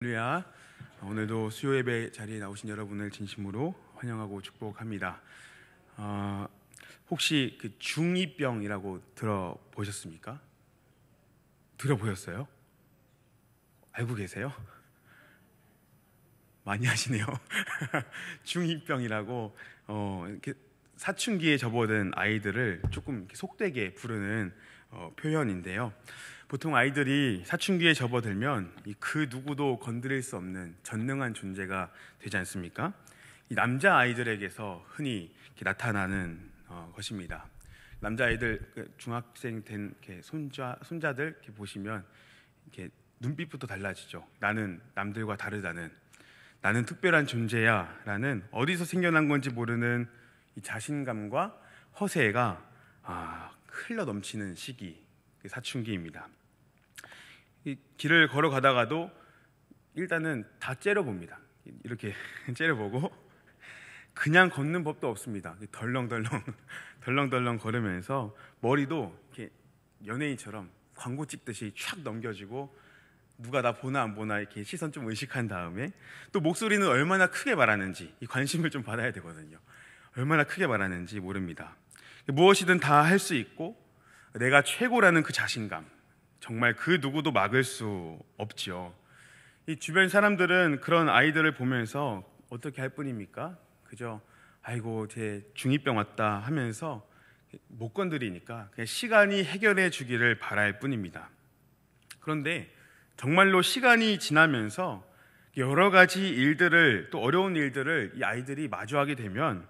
할렐루야. 오늘도 수요 예배 자리에 나오신 여러분을 진심으로 환영하고 축복합니다. 혹시 그 중2병이라고 들어보셨습니까? 들어보셨어요? 알고 계세요? 많이 하시네요. 중2병이라고 이렇게 사춘기에 접어든 아이들을 조금 이렇게 속되게 부르는 표현인데요. 보통 아이들이 사춘기에 접어들면 그 누구도 건드릴 수 없는 전능한 존재가 되지 않습니까? 이 남자 아이들에게서 흔히 이렇게 나타나는 것입니다. 남자 아이들 중학생 된 이렇게 손자들 이렇게 보시면 이렇게 눈빛부터 달라지죠. 나는 남들과 다르다는, 나는 특별한 존재야라는 어디서 생겨난 건지 모르는 이 자신감과 허세가 흘러 넘치는 시기, 사춘기입니다. 이 길을 걸어가다가도 일단은 다 째려봅니다. 이렇게 째려보고 그냥 걷는 법도 없습니다. 덜렁덜렁 걸으면서 머리도 이렇게 연예인처럼 광고 찍듯이 촥 넘겨지고 누가 나 보나 안 보나 이렇게 시선 좀 의식한 다음에 또 목소리는 얼마나 크게 말하는지 이 관심을 좀 받아야 되거든요. 얼마나 크게 말하는지 모릅니다. 무엇이든 다 할 수 있고 내가 최고라는 그 자신감, 정말 그 누구도 막을 수 없죠. 이 주변 사람들은 그런 아이들을 보면서 어떻게 할 뿐입니까? 그저 아이고 제 중2병 왔다 하면서 못 건드리니까 그냥 시간이 해결해 주기를 바랄 뿐입니다. 그런데 정말로 시간이 지나면서 여러 가지 일들을, 또 어려운 일들을 이 아이들이 마주하게 되면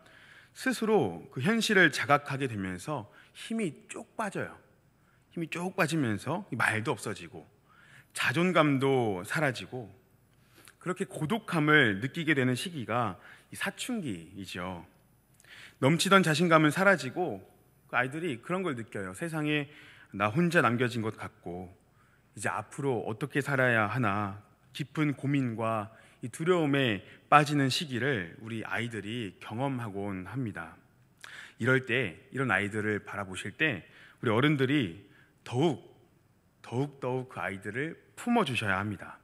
스스로 그 현실을 자각하게 되면서 힘이 쭉 빠져요. 힘이 쭉 빠지면서 말도 없어지고 자존감도 사라지고 그렇게 고독함을 느끼게 되는 시기가 이 사춘기이죠. 넘치던 자신감은 사라지고 그 아이들이 그런 걸 느껴요. 세상에 나 혼자 남겨진 것 같고 이제 앞으로 어떻게 살아야 하나 깊은 고민과 이 두려움에 빠지는 시기를 우리 아이들이 경험하곤 합니다. 이럴 때, 이런 아이들을 바라보실 때 우리 어른들이 더욱 그 아이들을 품어주셔야 합니다.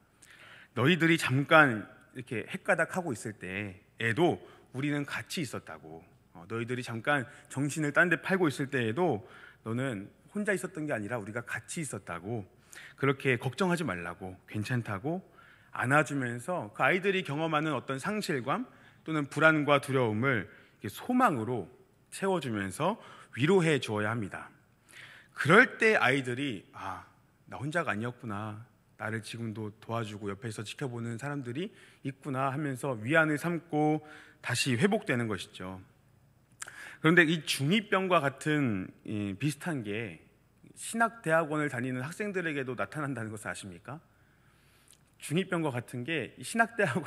너희들이 잠깐 이렇게 헷가닥하고 있을 때 애도 우리는 같이 있었다고, 너희들이 잠깐 정신을 딴 데 팔고 있을 때에도 너는 혼자 있었던 게 아니라 우리가 같이 있었다고, 그렇게 걱정하지 말라고, 괜찮다고 안아주면서 그 아이들이 경험하는 어떤 상실감 또는 불안과 두려움을 소망으로 채워주면서 위로해 주어야 합니다. 그럴 때 아이들이 나 혼자가 아니었구나, 나를 지금도 도와주고 옆에서 지켜보는 사람들이 있구나 하면서 위안을 삼고 다시 회복되는 것이죠. 그런데 이 중2병과 같은 비슷한 게 신학대학원을 다니는 학생들에게도 나타난다는 것을 아십니까? 중2병과 같은 게 신학대학원,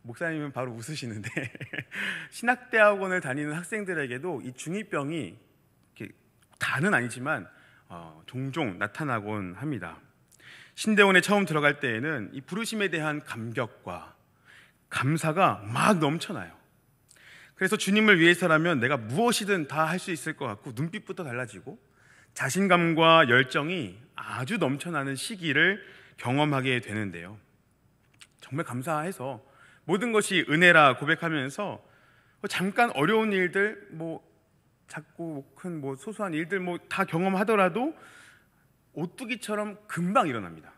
목사님은 바로 웃으시는데 신학대학원을 다니는 학생들에게도 이 중2병이 다는 아니지만 종종 나타나곤 합니다. 신대원에 처음 들어갈 때에는 이 부르심에 대한 감격과 감사가 막 넘쳐나요. 그래서 주님을 위해서라면 내가 무엇이든 다 할 수 있을 것 같고 눈빛부터 달라지고 자신감과 열정이 아주 넘쳐나는 시기를 경험하게 되는데요. 정말 감사해서 모든 것이 은혜라 고백하면서 잠깐 어려운 일들, 작고 큰 소소한 일들 다 경험하더라도 오뚜기처럼 금방 일어납니다.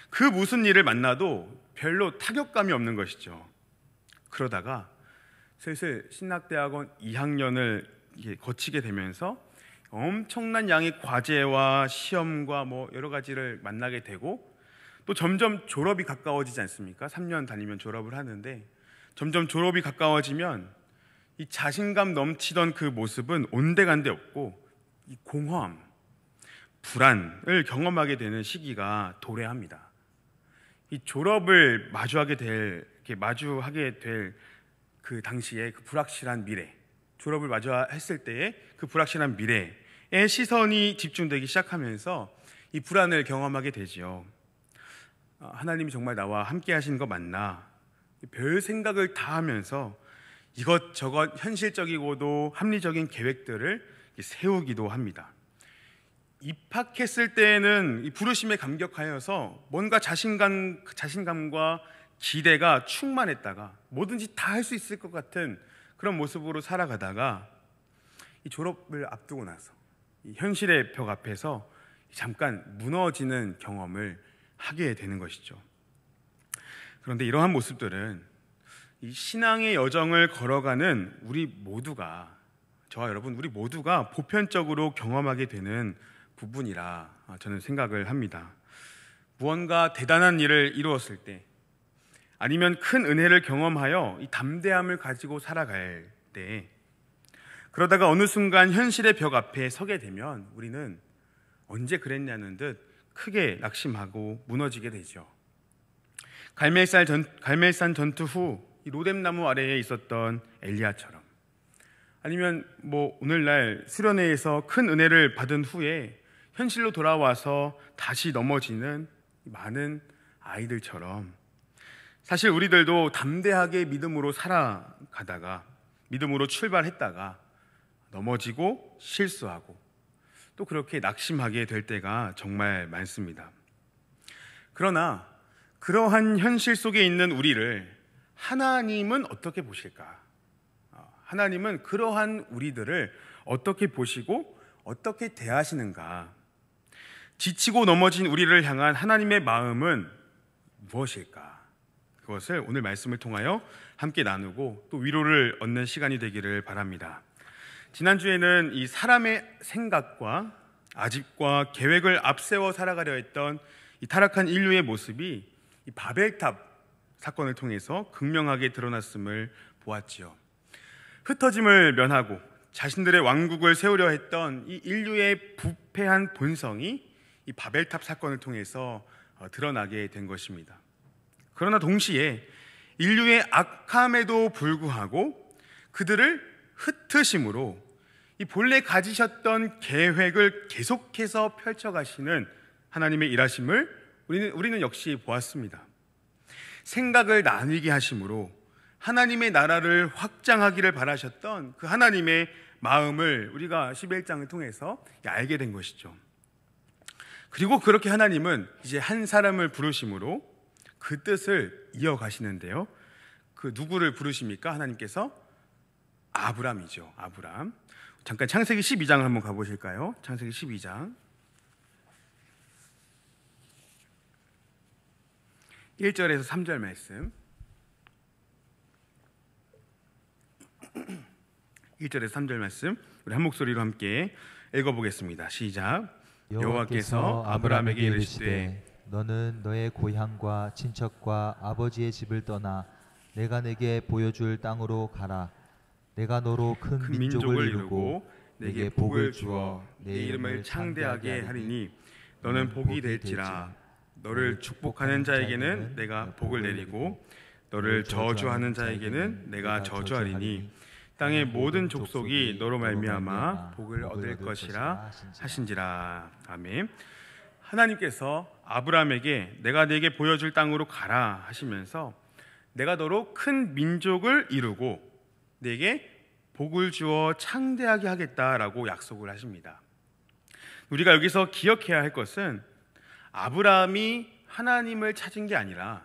그 무슨 일을 만나도 별로 타격감이 없는 것이죠. 그러다가 슬슬 신학대학원 2학년을 거치게 되면서 엄청난 양의 과제와 시험과 여러 가지를 만나게 되고 또 점점 졸업이 가까워지지 않습니까? 3년 다니면 졸업을 하는데 점점 졸업이 가까워지면 이 자신감 넘치던 그 모습은 온데간데 없고 이 공허함, 불안을 경험하게 되는 시기가 도래합니다. 이 졸업을 마주하게 될 그 당시에 그 불확실한 미래, 졸업을 마주했을 때의 그 불확실한 미래에 시선이 집중되기 시작하면서 이 불안을 경험하게 되지요. 하나님이 정말 나와 함께 하시는 거 맞나? 별 생각을 다 하면서 이것저것 현실적이고도 합리적인 계획들을 세우기도 합니다. 입학했을 때에는 이 부르심에 감격하여서 뭔가 자신감과 기대가 충만했다가 뭐든지 다 할 수 있을 것 같은 그런 모습으로 살아가다가 이 졸업을 앞두고 나서 이 현실의 벽 앞에서 잠깐 무너지는 경험을 하게 되는 것이죠. 그런데 이러한 모습들은 이 신앙의 여정을 걸어가는 우리 모두가, 저와 여러분 우리 모두가 보편적으로 경험하게 되는 부분이라 저는 생각을 합니다. 무언가 대단한 일을 이루었을 때, 아니면 큰 은혜를 경험하여 이 담대함을 가지고 살아갈 때, 그러다가 어느 순간 현실의 벽 앞에 서게 되면 우리는 언제 그랬냐는 듯 크게 낙심하고 무너지게 되죠. 갈멜산 전투 후 이 로뎀나무 아래에 있었던 엘리야처럼, 아니면 오늘날 수련회에서 큰 은혜를 받은 후에 현실로 돌아와서 다시 넘어지는 많은 아이들처럼, 사실 우리들도 담대하게 믿음으로 살아가다가, 믿음으로 출발했다가 넘어지고 실수하고 또 그렇게 낙심하게 될 때가 정말 많습니다. 그러나 그러한 현실 속에 있는 우리를 하나님은 어떻게 보실까? 하나님은 그러한 우리들을 어떻게 보시고 어떻게 대하시는가? 지치고 넘어진 우리를 향한 하나님의 마음은 무엇일까? 그것을 오늘 말씀을 통하여 함께 나누고 또 위로를 얻는 시간이 되기를 바랍니다. 지난주에는 이 사람의 생각과 아집과 계획을 앞세워 살아가려 했던 이 타락한 인류의 모습이 이 바벨탑 사건을 통해서 극명하게 드러났음을 보았지요. 흩어짐을 면하고 자신들의 왕국을 세우려 했던 이 인류의 부패한 본성이 이 바벨탑 사건을 통해서 드러나게 된 것입니다. 그러나 동시에 인류의 악함에도 불구하고 그들을 흩으심으로 이 본래 가지셨던 계획을 계속해서 펼쳐가시는 하나님의 일하심을 우리는 역시 보았습니다. 생각을 나뉘게 하심으로 하나님의 나라를 확장하기를 바라셨던 그 하나님의 마음을 우리가 11장을 통해서 알게 된 것이죠. 그리고 그렇게 하나님은 이제 한 사람을 부르심으로 그 뜻을 이어가시는데요. 그 누구를 부르십니까? 하나님께서 아브람이죠. 아브람. 잠깐 창세기 12장을 한번 가보실까요? 창세기 12장 1절에서 3절 말씀. 1절에서 3절 말씀 우리 한 목소리로 함께 읽어보겠습니다. 시작. 여호와께서 아브람에게 이르시되 너는 너의 고향과 친척과 아버지의 집을 떠나 내가 내게 보여줄 땅으로 가라. 내가 너로 큰 민족을 이루고 내게 복을 주어 내 이름을 창대하게 하리니 너는 복이 될지라. 너를 축복하는 자에게는 내가 복을 내리고 너를 저주하는 자에게는 내가 저주하리니 땅의 모든 족속이 너로 말미암아 복을 얻을 것이라 하신지라. 아멘. 하나님께서 아브람에게 내가 네게 보여줄 땅으로 가라 하시면서 내가 너로 큰 민족을 이루고 네게 복을 주어 창대하게 하겠다라고 약속을 하십니다. 우리가 여기서 기억해야 할 것은 아브라함이 하나님을 찾은 게 아니라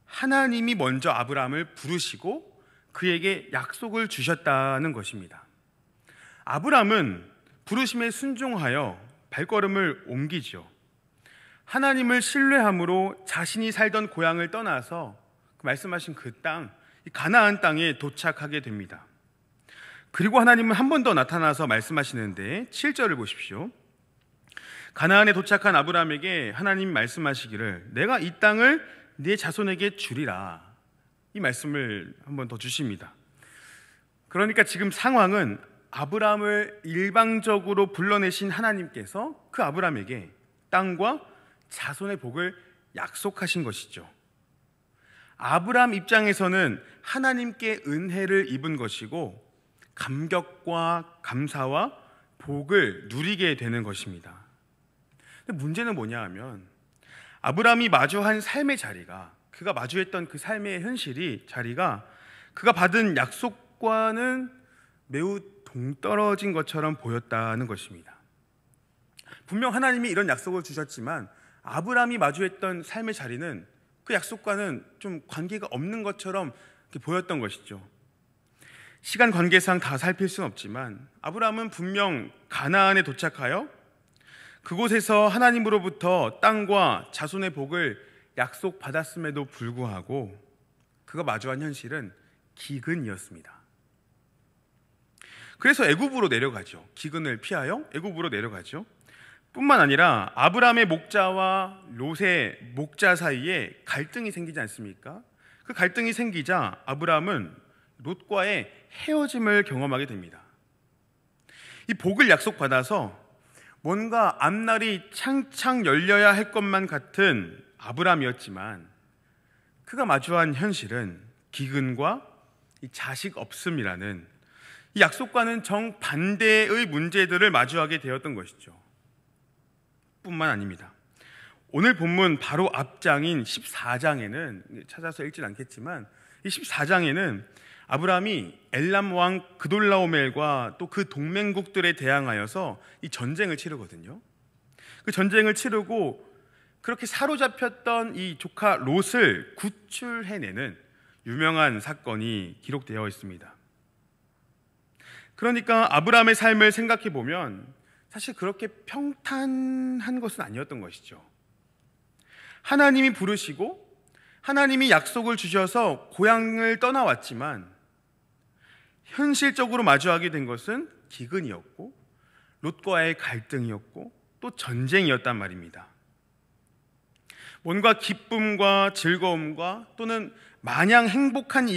하나님이 먼저 아브라함을 부르시고 그에게 약속을 주셨다는 것입니다. 아브라함은 부르심에 순종하여 발걸음을 옮기죠. 하나님을 신뢰함으로 자신이 살던 고향을 떠나서 말씀하신 그 땅, 가나안 땅에 도착하게 됩니다. 그리고 하나님은 한 번 더 나타나서 말씀하시는데 7절을 보십시오. 가나안에 도착한 아브라함에게 하나님 말씀하시기를 내가 이 땅을 네 자손에게 주리라. 이 말씀을 한 번 더 주십니다. 그러니까 지금 상황은 아브라함을 일방적으로 불러내신 하나님께서 그 아브라함에게 땅과 자손의 복을 약속하신 것이죠. 아브라함 입장에서는 하나님께 은혜를 입은 것이고 감격과 감사와 복을 누리게 되는 것입니다. 근데 문제는 뭐냐 하면 아브라함이 마주한 삶의 자리가, 그가 마주했던 그 삶의 자리가 그가 받은 약속과는 매우 동떨어진 것처럼 보였다는 것입니다. 분명 하나님이 이런 약속을 주셨지만 아브라함이 마주했던 삶의 자리는 그 약속과는 좀 관계가 없는 것처럼 보였던 것이죠. 시간 관계상 다 살필 수는 없지만 아브라함은 분명 가나안에 도착하여 그곳에서 하나님으로부터 땅과 자손의 복을 약속받았음에도 불구하고 그가 마주한 현실은 기근이었습니다. 그래서 애굽으로 내려가죠. 기근을 피하여 애굽으로 내려가죠. 뿐만 아니라 아브라함의 목자와 롯의 목자 사이에 갈등이 생기지 않습니까? 그 갈등이 생기자 아브라함은 롯과의 헤어짐을 경험하게 됩니다. 이 복을 약속받아서 뭔가 앞날이 창창 열려야 할 것만 같은 아브라함이었지만 그가 마주한 현실은 기근과 이 자식 없음이라는 이 약속과는 정반대의 문제들을 마주하게 되었던 것이죠. 뿐만 아닙니다. 오늘 본문 바로 앞장인 14장에는 찾아서 읽진 않겠지만 이 14장에는 아브라함이 엘람 왕 그돌라오멜과 또 그 동맹국들에 대항하여서 이 전쟁을 치르거든요. 그 전쟁을 치르고 그렇게 사로잡혔던 이 조카 롯을 구출해내는 유명한 사건이 기록되어 있습니다. 그러니까 아브라함의 삶을 생각해 보면 사실 그렇게 평탄한 것은 아니었던 것이죠. 하나님이 부르시고 하나님이 약속을 주셔서 고향을 떠나왔지만 현실적으로 마주하게 된 것은 기근이었고 롯과의 갈등이었고 또 전쟁이었단 말입니다. 뭔가 기쁨과 즐거움과 또는 마냥 행복한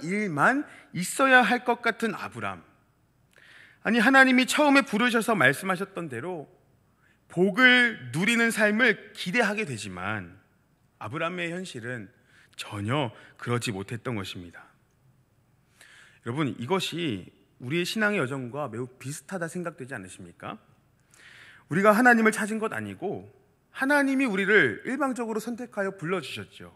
일만 있어야 할 것 같은 아브람. 아니 하나님이 처음에 부르셔서 말씀하셨던 대로 복을 누리는 삶을 기대하게 되지만 아브람의 현실은 전혀 그러지 못했던 것입니다. 여러분, 이것이 우리의 신앙의 여정과 매우 비슷하다 생각되지 않으십니까? 우리가 하나님을 찾은 것 아니고 하나님이 우리를 일방적으로 선택하여 불러주셨죠.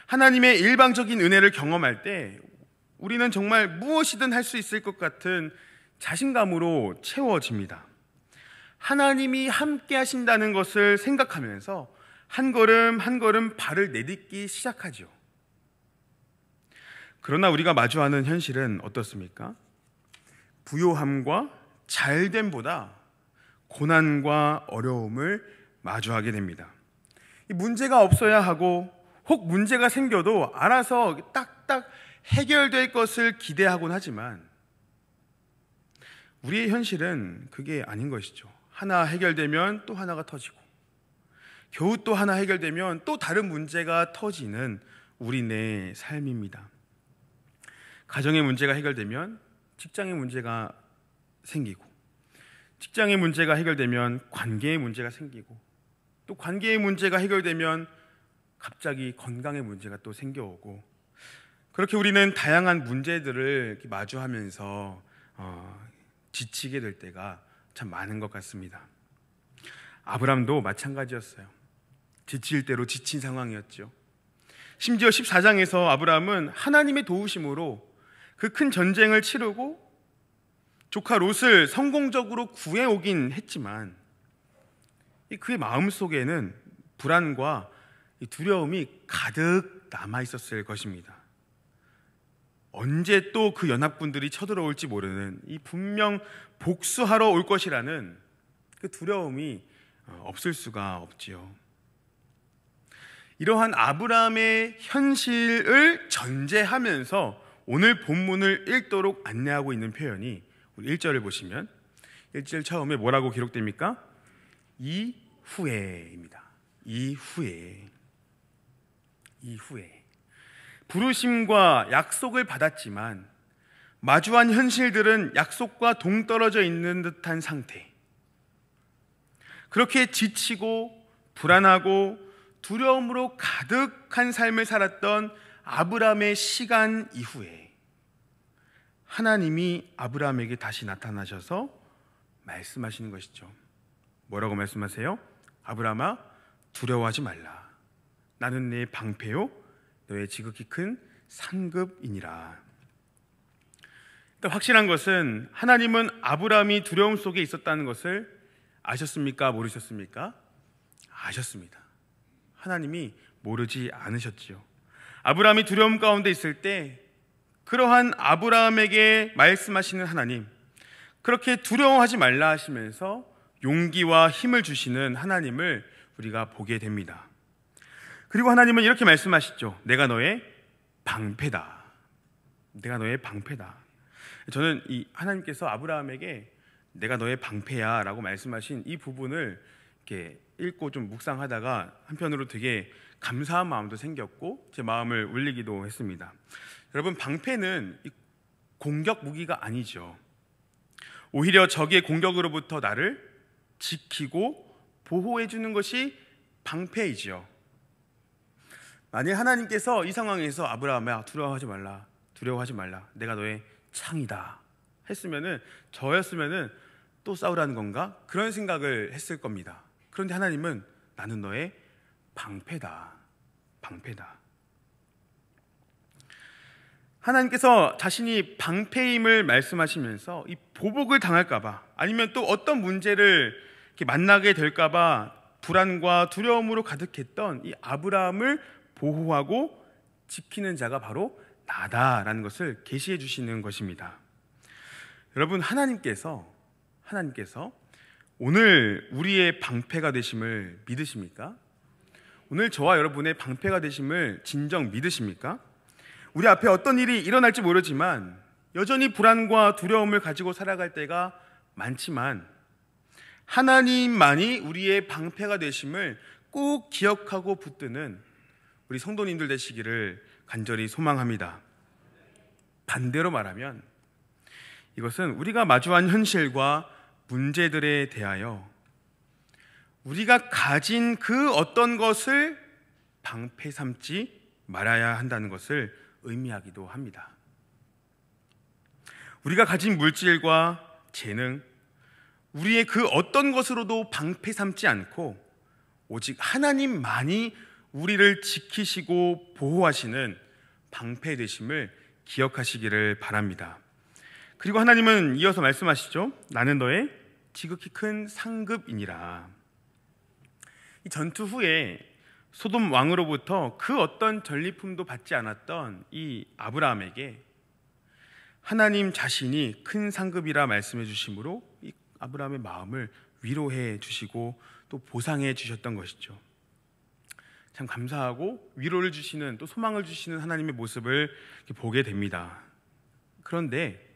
하나님의 일방적인 은혜를 경험할 때 우리는 정말 무엇이든 할 수 있을 것 같은 자신감으로 채워집니다. 하나님이 함께 하신다는 것을 생각하면서 한 걸음 한 걸음 발을 내딛기 시작하죠. 그러나 우리가 마주하는 현실은 어떻습니까? 부요함과 잘됨보다 고난과 어려움을 마주하게 됩니다. 문제가 없어야 하고 혹 문제가 생겨도 알아서 딱딱 해결될 것을 기대하곤 하지만 우리의 현실은 그게 아닌 것이죠. 하나 해결되면 또 하나가 터지고 겨우 또 하나 해결되면 또 다른 문제가 터지는 우리네 삶입니다. 가정의 문제가 해결되면 직장의 문제가 생기고 직장의 문제가 해결되면 관계의 문제가 생기고 또 관계의 문제가 해결되면 갑자기 건강의 문제가 또 생겨오고 그렇게 우리는 다양한 문제들을 마주하면서 지치게 될 때가 참 많은 것 같습니다. 아브람도 마찬가지였어요. 지칠 대로 지친 상황이었죠. 심지어 14장에서 아브람은 하나님의 도우심으로 그 큰 전쟁을 치르고 조카 롯을 성공적으로 구해오긴 했지만 그의 마음속에는 불안과 두려움이 가득 남아있었을 것입니다. 언제 또 그 연합군들이 쳐들어올지 모르는 이 분명 복수하러 올 것이라는 그 두려움이 없을 수가 없지요. 이러한 아브라함의 현실을 전제하면서 오늘 본문을 읽도록 안내하고 있는 표현이 우리 1절을 보시면 1절 처음에 뭐라고 기록됩니까? 이후에입니다. 이후에 부르심과 약속을 받았지만 마주한 현실들은 약속과 동떨어져 있는 듯한 상태. 그렇게 지치고 불안하고 두려움으로 가득한 삶을 살았던 아브라함의 시간 이후에 하나님이 아브라함에게 다시 나타나셔서 말씀하시는 것이죠. 뭐라고 말씀하세요? 아브라함아, 두려워하지 말라. 나는 네 방패요 너의 지극히 큰 상급이니라. 확실한 것은 하나님은 아브라함이 두려움 속에 있었다는 것을 아셨습니까? 모르셨습니까? 아셨습니다. 하나님이 모르지 않으셨지요. 아브라함이 두려움 가운데 있을 때 그러한 아브라함에게 말씀하시는 하나님, 그렇게 두려워하지 말라 하시면서 용기와 힘을 주시는 하나님을 우리가 보게 됩니다. 그리고 하나님은 이렇게 말씀하시죠. 내가 너의 방패다. 내가 너의 방패다. 저는 이 하나님께서 아브라함에게 내가 너의 방패야 라고 말씀하신 이 부분을 이렇게 읽고 좀 묵상하다가 한편으로 되게 감사한 마음도 생겼고 제 마음을 울리기도 했습니다. 여러분, 방패는 공격 무기가 아니죠. 오히려 적의 공격으로부터 나를 지키고 보호해 주는 것이 방패이죠. 만약 하나님께서 이 상황에서 아브라함아 두려워하지 말라 내가 너의 창이다 했으면은, 저였으면은 또 싸우라는 건가? 그런 생각을 했을 겁니다. 그런데 하나님은 나는 너의 방패다. 하나님께서 자신이 방패임을 말씀하시면서 이 보복을 당할까봐, 아니면 또 어떤 문제를 이렇게 만나게 될까봐 불안과 두려움으로 가득했던 이 아브라함을 보호하고 지키는 자가 바로 나다라는 것을 계시해 주시는 것입니다. 여러분, 하나님께서 오늘 우리의 방패가 되심을 믿으십니까? 오늘 저와 여러분의 방패가 되심을 진정 믿으십니까? 우리 앞에 어떤 일이 일어날지 모르지만 여전히 불안과 두려움을 가지고 살아갈 때가 많지만 하나님만이 우리의 방패가 되심을 꼭 기억하고 붙드는 우리 성도님들 되시기를 간절히 소망합니다. 반대로 말하면 이것은 우리가 마주한 현실과 문제들에 대하여 우리가 가진 그 어떤 것을 방패 삼지 말아야 한다는 것을 의미하기도 합니다. 우리가 가진 물질과 재능, 우리의 그 어떤 것으로도 방패 삼지 않고 오직 하나님만이 우리를 지키시고 보호하시는 방패 되심을 기억하시기를 바랍니다. 그리고 하나님은 이어서 말씀하시죠. 나는 너의 지극히 큰 상급이니라. 이 전투 후에 소돔 왕으로부터 그 어떤 전리품도 받지 않았던 이 아브라함에게 하나님 자신이 큰 상급이라 말씀해 주심으로 이 아브라함의 마음을 위로해 주시고 또 보상해 주셨던 것이죠. 참 감사하고 위로를 주시는, 또 소망을 주시는 하나님의 모습을 보게 됩니다. 그런데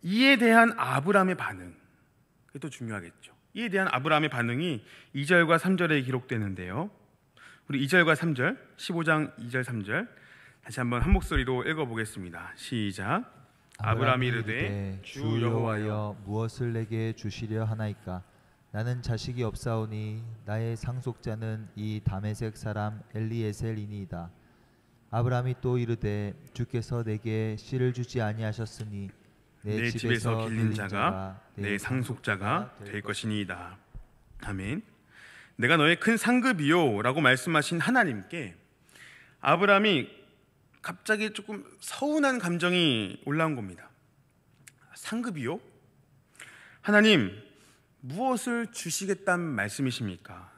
이에 대한 아브라함의 반응, 그게 또 중요하겠죠. 이에 대한 아브라함의 반응이 2절과 3절에 기록되는데요. 우리 2절과 3절, 15장 2절 3절 다시 한번 한 목소리로 읽어보겠습니다. 시작. 아브라함이 이르되 주 여호와여 무엇을 내게 주시려 하나이까? 나는 자식이 없사오니 나의 상속자는 이 다메섹 사람 엘리에셀이니이다. 아브라함이 또 이르되 주께서 내게 씨를 주지 아니하셨으니 내 집에서 길린 자가 내 상속자가 될 것이니이다. 아멘. 내가 너의 큰 상급이요 라고 말씀하신 하나님께 아브라함이 갑자기 조금 서운한 감정이 올라온 겁니다. 상급이요? 하나님, 무엇을 주시겠다는 말씀이십니까?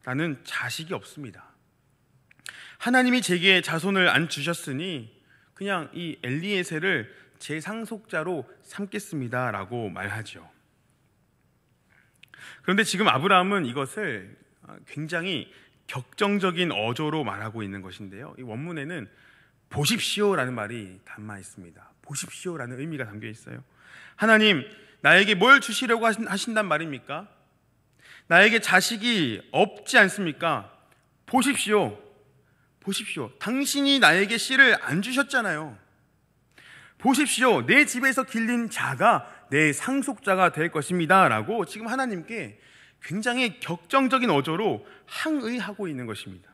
나는 자식이 없습니다. 하나님이 제게 자손을 안 주셨으니 그냥 이 엘리에셀을 제 상속자로 삼겠습니다 라고 말하죠. 그런데 지금 아브라함은 이것을 굉장히 격정적인 어조로 말하고 있는 것인데요, 이 원문에는 보십시오라는 말이 담아 있습니다. 보십시오라는 의미가 담겨 있어요. 하나님, 나에게 뭘 주시려고 하신단 말입니까? 나에게 자식이 없지 않습니까? 보십시오. 당신이 나에게 씨를 안 주셨잖아요. 보십시오. 내 집에서 길린 자가 내 상속자가 될 것입니다 라고 지금 하나님께 굉장히 격정적인 어조로 항의하고 있는 것입니다.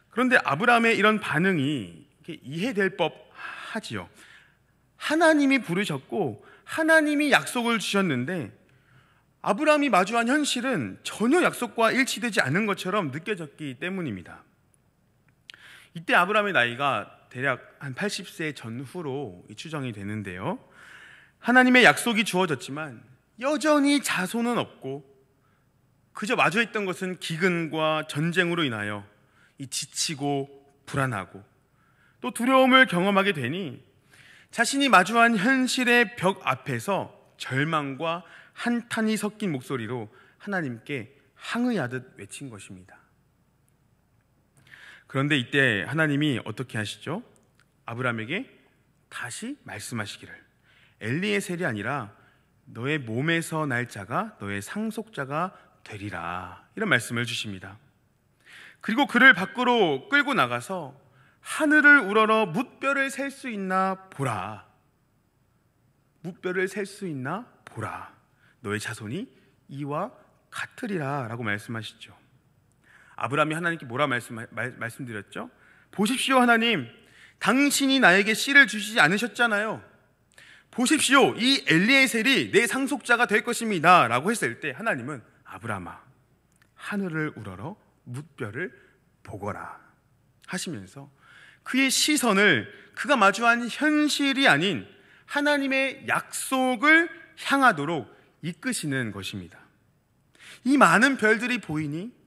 그런데 아브라함의 이런 반응이 이해될 법하지요. 하나님이 부르셨고 하나님이 약속을 주셨는데 아브라함이 마주한 현실은 전혀 약속과 일치되지 않은 것처럼 느껴졌기 때문입니다. 이때 아브라함의 나이가 대략 한 80세 전후로 추정이 되는데요. 하나님의 약속이 주어졌지만 여전히 자손은 없고 그저 마주했던 것은 기근과 전쟁으로 인하여 지치고 불안하고 또 두려움을 경험하게 되니 자신이 마주한 현실의 벽 앞에서 절망과 한탄이 섞인 목소리로 하나님께 항의하듯 외친 것입니다. 그런데 이때 하나님이 어떻게 하시죠? 아브라함에게 다시 말씀하시기를 엘리에셀이 아니라 너의 몸에서 날 자가 너의 상속자가 되리라, 이런 말씀을 주십니다. 그리고 그를 밖으로 끌고 나가서 하늘을 우러러 뭇별을 셀 수 있나 보라. 뭇별을 셀 수 있나 보라. 너의 자손이 이와 같으리라 라고 말씀하시죠. 아브라함이 하나님께 뭐라 말씀드렸죠? 보십시오 하나님, 당신이 나에게 씨를 주시지 않으셨잖아요. 보십시오, 이 엘리에셀이 내 상속자가 될 것입니다 라고 했을 때 하나님은 아브라함아, 하늘을 우러러 뭇별을 보거라 하시면서 그의 시선을 그가 마주한 현실이 아닌 하나님의 약속을 향하도록 이끄시는 것입니다. 이 많은 별들이 보이니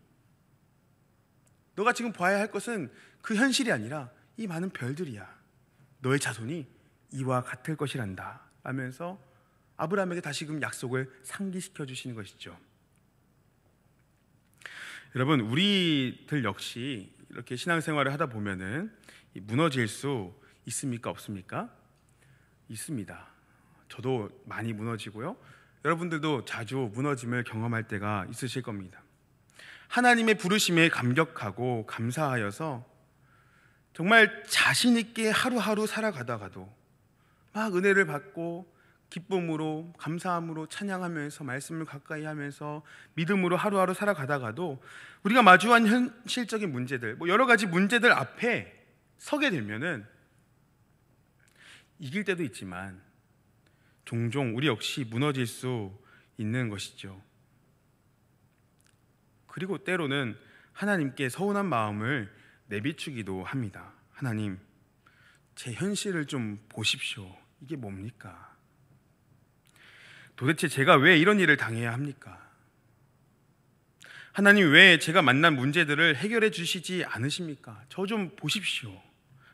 너가 지금 봐야 할 것은 그 현실이 아니라 이 많은 별들이야. 너의 자손이 이와 같을 것이란다 하면서 아브라함에게 다시금 약속을 상기시켜 주시는 것이죠. 여러분, 우리들 역시 이렇게 신앙생활을 하다 보면은 무너질 수 있습니까? 없습니까? 있습니다. 저도 많이 무너지고요. 여러분들도 자주 무너짐을 경험할 때가 있으실 겁니다. 하나님의 부르심에 감격하고 감사하여서 정말 자신 있게 하루하루 살아가다가도 막 은혜를 받고 기쁨으로 감사함으로 찬양하면서 말씀을 가까이 하면서 믿음으로 하루하루 살아가다가도 우리가 마주한 현실적인 문제들, 여러 가지 문제들 앞에 서게 되면은 이길 때도 있지만 종종 우리 역시 무너질 수 있는 것이죠. 그리고 때로는 하나님께 서운한 마음을 내비추기도 합니다. 하나님, 제 현실을 좀 보십시오. 이게 뭡니까? 도대체 제가 왜 이런 일을 당해야 합니까? 하나님, 왜 제가 만난 문제들을 해결해 주시지 않으십니까? 저 좀 보십시오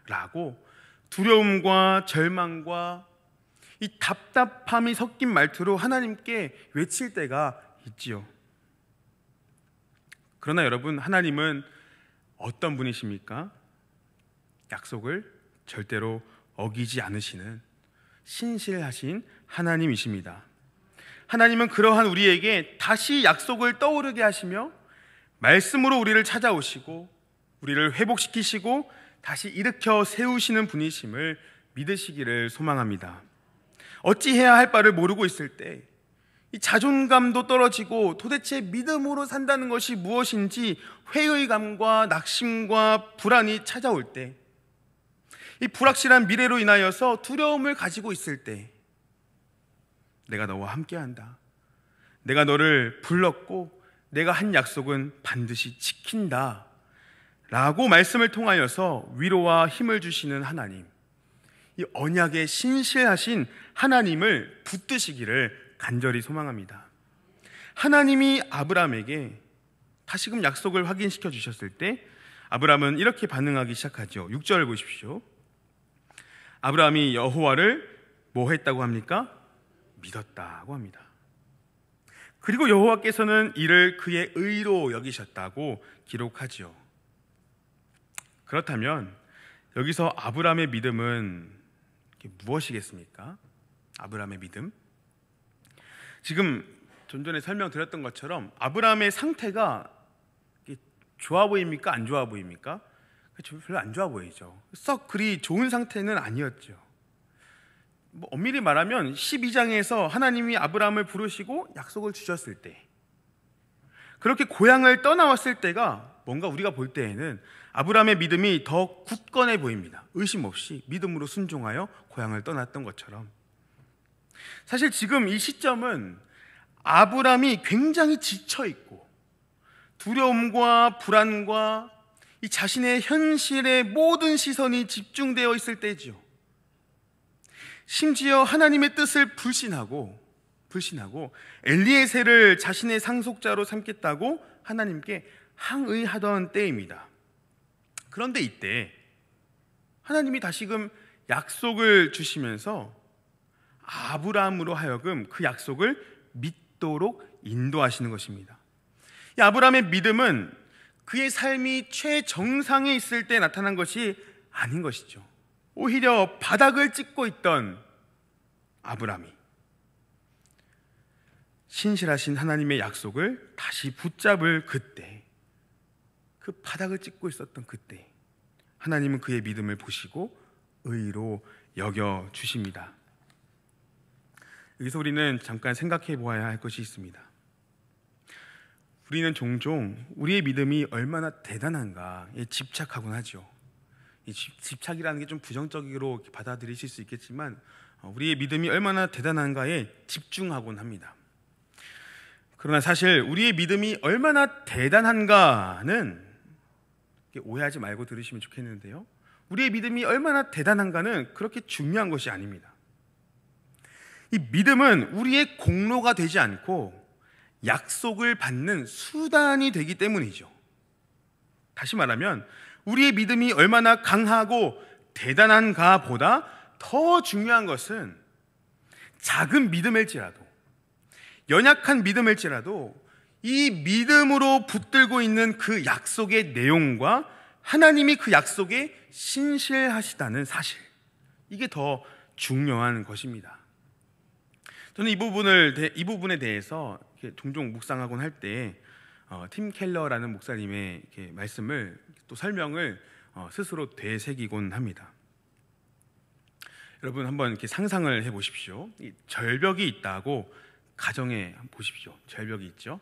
라고 두려움과 절망과 이 답답함이 섞인 말투로 하나님께 외칠 때가 있지요. 그러나 여러분, 하나님은 어떤 분이십니까? 약속을 절대로 어기지 않으시는 신실하신 하나님이십니다. 하나님은 그러한 우리에게 다시 약속을 떠오르게 하시며 말씀으로 우리를 찾아오시고 우리를 회복시키시고 다시 일으켜 세우시는 분이심을 믿으시기를 소망합니다. 어찌해야 할 바를 모르고 있을 때 이 자존감도 떨어지고 도대체 믿음으로 산다는 것이 무엇인지 회의감과 낙심과 불안이 찾아올 때, 이 불확실한 미래로 인하여서 두려움을 가지고 있을 때 내가 너와 함께한다. 내가 너를 불렀고 내가 한 약속은 반드시 지킨다 라고 말씀을 통하여서 위로와 힘을 주시는 하나님, 이 언약의 신실하신 하나님을 붙드시기를 간절히 소망합니다. 하나님이 아브라함에게 다시금 약속을 확인시켜 주셨을 때 아브라함은 이렇게 반응하기 시작하죠. 6절을 보십시오. 아브라함이 여호와를 뭐 했다고 합니까? 믿었다고 합니다. 그리고 여호와께서는 이를 그의 의로 여기셨다고 기록하지요. 그렇다면 여기서 아브라함의 믿음은 무엇이겠습니까? 아브라함의 믿음? 지금 좀 전에 설명드렸던 것처럼 아브라함의 상태가 좋아 보입니까? 안 좋아 보입니까? 별로 안 좋아 보이죠. 썩 그리 좋은 상태는 아니었죠. 엄밀히 말하면 12장에서 하나님이 아브라함을 부르시고 약속을 주셨을 때, 그렇게 고향을 떠나왔을 때가 뭔가 우리가 볼 때에는 아브라함의 믿음이 더 굳건해 보입니다. 의심 없이 믿음으로 순종하여 고향을 떠났던 것처럼. 사실 지금 이 시점은 아브라함이 굉장히 지쳐있고 두려움과 불안과 이 자신의 현실에 모든 시선이 집중되어 있을 때지요. 심지어 하나님의 뜻을 불신하고 엘리에셀을 자신의 상속자로 삼겠다고 하나님께 항의하던 때입니다. 그런데 이때 하나님이 다시금 약속을 주시면서 아브라함으로 하여금 그 약속을 믿도록 인도하시는 것입니다. 이 아브라함의 믿음은 그의 삶이 최정상에 있을 때 나타난 것이 아닌 것이죠. 오히려 바닥을 찍고 있던 아브라함이 신실하신 하나님의 약속을 다시 붙잡을 그때, 그 바닥을 찍고 있었던 그때 하나님은 그의 믿음을 보시고 의로 여겨 주십니다. 여기서 우리는 잠깐 생각해 보아야 할 것이 있습니다. 우리는 종종 우리의 믿음이 얼마나 대단한가에 집착하곤 하죠. 이 집착이라는 게 좀 부정적으로 받아들이실 수 있겠지만 우리의 믿음이 얼마나 대단한가에 집중하곤 합니다. 그러나 사실 우리의 믿음이 얼마나 대단한가는 오해하지 말고 들으시면 좋겠는데요, 우리의 믿음이 얼마나 대단한가는 그렇게 중요한 것이 아닙니다. 이 믿음은 우리의 공로가 되지 않고 약속을 받는 수단이 되기 때문이죠. 다시 말하면 우리의 믿음이 얼마나 강하고 대단한가 보다 더 중요한 것은 작은 믿음일지라도, 연약한 믿음일지라도 이 믿음으로 붙들고 있는 그 약속의 내용과 하나님이 그 약속에 신실하시다는 사실, 이게 더 중요한 것입니다. 저는 이 부분에 대해서 종종 묵상하곤 할 때 팀 켈러라는 목사님의 말씀을 또 설명을 스스로 되새기곤 합니다. 여러분 한번 이렇게 상상을 해보십시오. 이 절벽이 있다고 가정해 보십시오. 절벽이 있죠.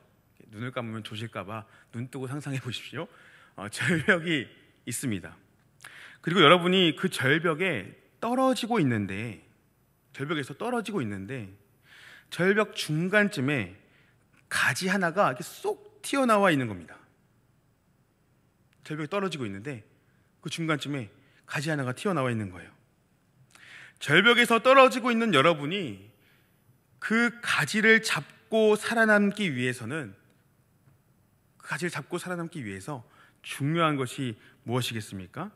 눈을 감으면 조실까봐 눈 뜨고 상상해 보십시오. 절벽이 있습니다. 그리고 여러분이 그 절벽에서 떨어지고 있는데 절벽 중간쯤에 가지 하나가 이렇게 쏙 튀어나와 있는 겁니다. 절벽에 떨어지고 있는데 그 중간쯤에 가지 하나가 튀어나와 있는 거예요. 절벽에서 떨어지고 있는 여러분이 그 가지를 잡고 살아남기 위해서 중요한 것이 무엇이겠습니까?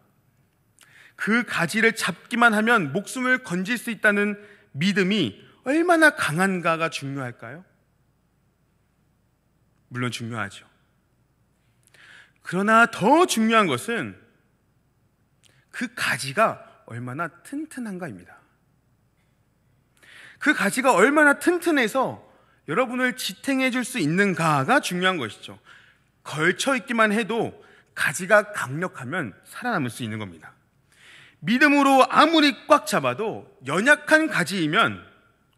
그 가지를 잡기만 하면 목숨을 건질 수 있다는 믿음이 얼마나 강한가가 중요할까요? 물론 중요하죠. 그러나 더 중요한 것은 그 가지가 얼마나 튼튼한가입니다. 그 가지가 얼마나 튼튼해서 여러분을 지탱해 줄 수 있는가가 중요한 것이죠. 걸쳐 있기만 해도 가지가 강력하면 살아남을 수 있는 겁니다. 믿음으로 아무리 꽉 잡아도 연약한 가지이면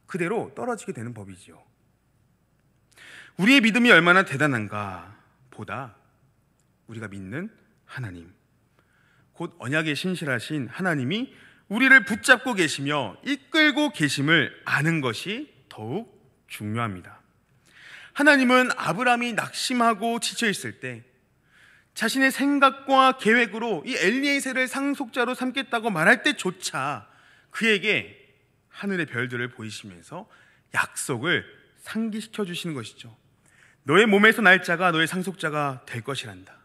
그대로 떨어지게 되는 법이지요. 우리의 믿음이 얼마나 대단한가 보다 우리가 믿는 하나님, 곧 언약에 신실하신 하나님이 우리를 붙잡고 계시며 이끌고 계심을 아는 것이 더욱 중요합니다. 하나님은 아브라함이 낙심하고 지쳐 있을 때 자신의 생각과 계획으로 이 엘리에셀을 상속자로 삼겠다고 말할 때조차 그에게 하늘의 별들을 보이시면서 약속을 상기시켜 주시는 것이죠. 너의 몸에서 날 자가 너의 상속자가 될 것이란다.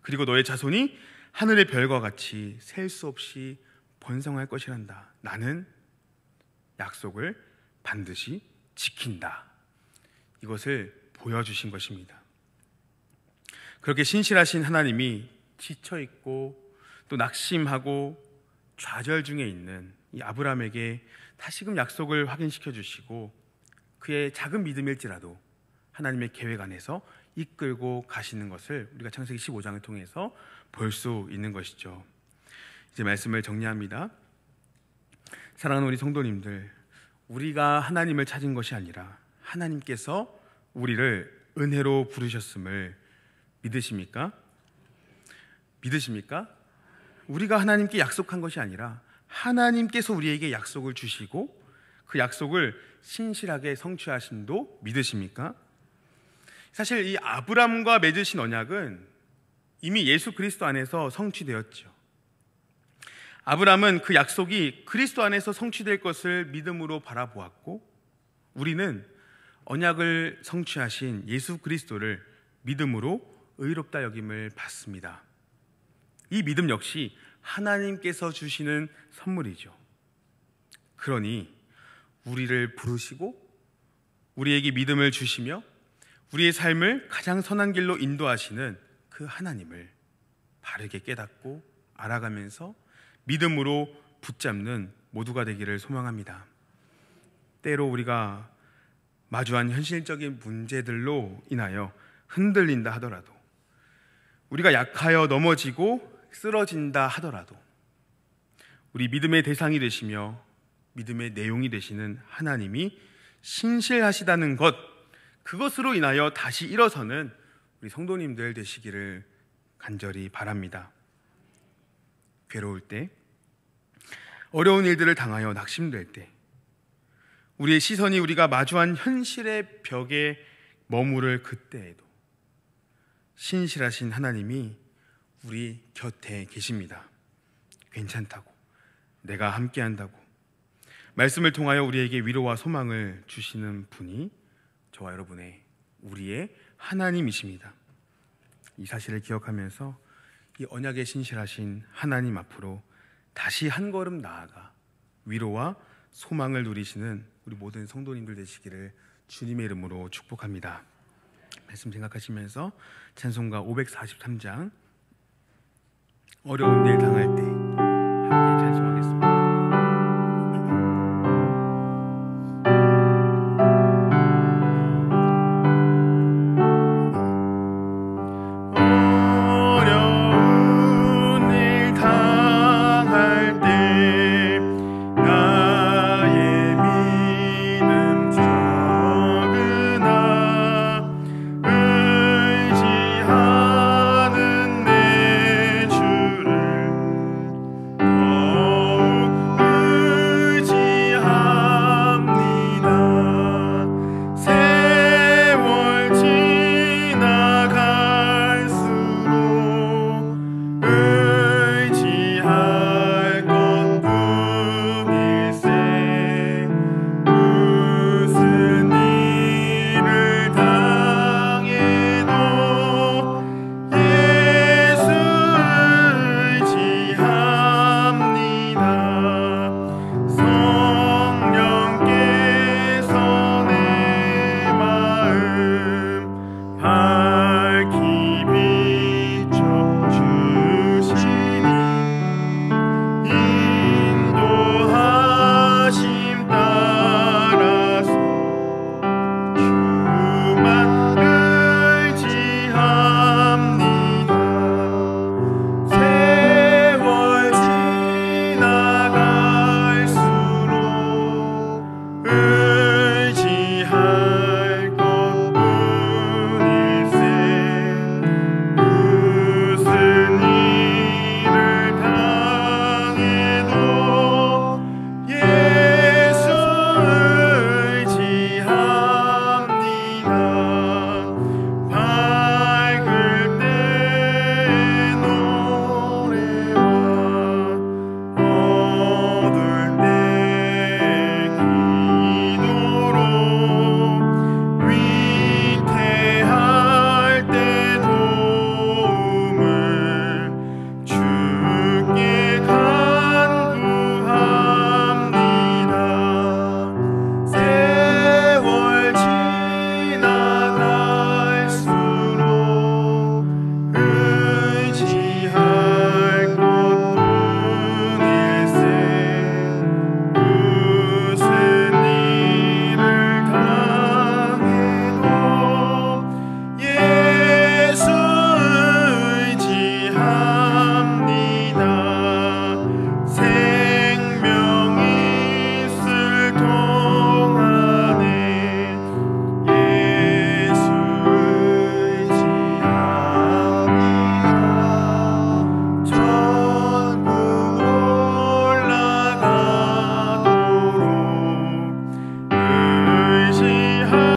그리고 너의 자손이 하늘의 별과 같이 셀 수 없이 번성할 것이란다. 나는 약속을 반드시 지킨다. 이것을 보여주신 것입니다. 그렇게 신실하신 하나님이 지쳐있고 또 낙심하고 좌절 중에 있는 이 아브라함에게 다시금 약속을 확인시켜 주시고 그의 작은 믿음일지라도 하나님의 계획 안에서 이끌고 가시는 것을 우리가 창세기 15장을 통해서 볼 수 있는 것이죠. 이제 말씀을 정리합니다. 사랑하는 우리 성도님들, 우리가 하나님을 찾은 것이 아니라 하나님께서 우리를 은혜로 부르셨음을 믿으십니까? 우리가 하나님께 약속한 것이 아니라 하나님께서 우리에게 약속을 주시고 그 약속을 신실하게 성취하심도 믿으십니까? 사실 이 아브람과 맺으신 언약은 이미 예수 그리스도 안에서 성취되었죠. 아브라함은 그 약속이 그리스도 안에서 성취될 것을 믿음으로 바라보았고, 우리는 언약을 성취하신 예수 그리스도를 믿음으로 의롭다 여김을 받습니다. 이 믿음 역시 하나님께서 주시는 선물이죠. 그러니 우리를 부르시고 우리에게 믿음을 주시며 우리의 삶을 가장 선한 길로 인도하시는 그 하나님을 바르게 깨닫고 알아가면서 믿음으로 붙잡는 모두가 되기를 소망합니다. 때로 우리가 마주한 현실적인 문제들로 인하여 흔들린다 하더라도, 우리가 약하여 넘어지고 쓰러진다 하더라도, 우리 믿음의 대상이 되시며 믿음의 내용이 되시는 하나님이 신실하시다는 것, 그것으로 인하여 다시 일어서는 우리 성도님들 되시기를 간절히 바랍니다. 괴로울 때, 어려운 일들을 당하여 낙심될 때, 우리의 시선이 우리가 마주한 현실의 벽에 머무를 그때에도 신실하신 하나님이 우리 곁에 계십니다. 괜찮다고, 내가 함께한다고 말씀을 통하여 우리에게 위로와 소망을 주시는 분이 저와 여러분의, 우리의 하나님이십니다. 이 사실을 기억하면서 이 언약에 신실하신 하나님 앞으로 다시 한 걸음 나아가 위로와 소망을 누리시는 우리 모든 성도님들 되시기를 주님의 이름으로 축복합니다. 말씀 생각하시면서 찬송가 543장 어려운 일 당할 때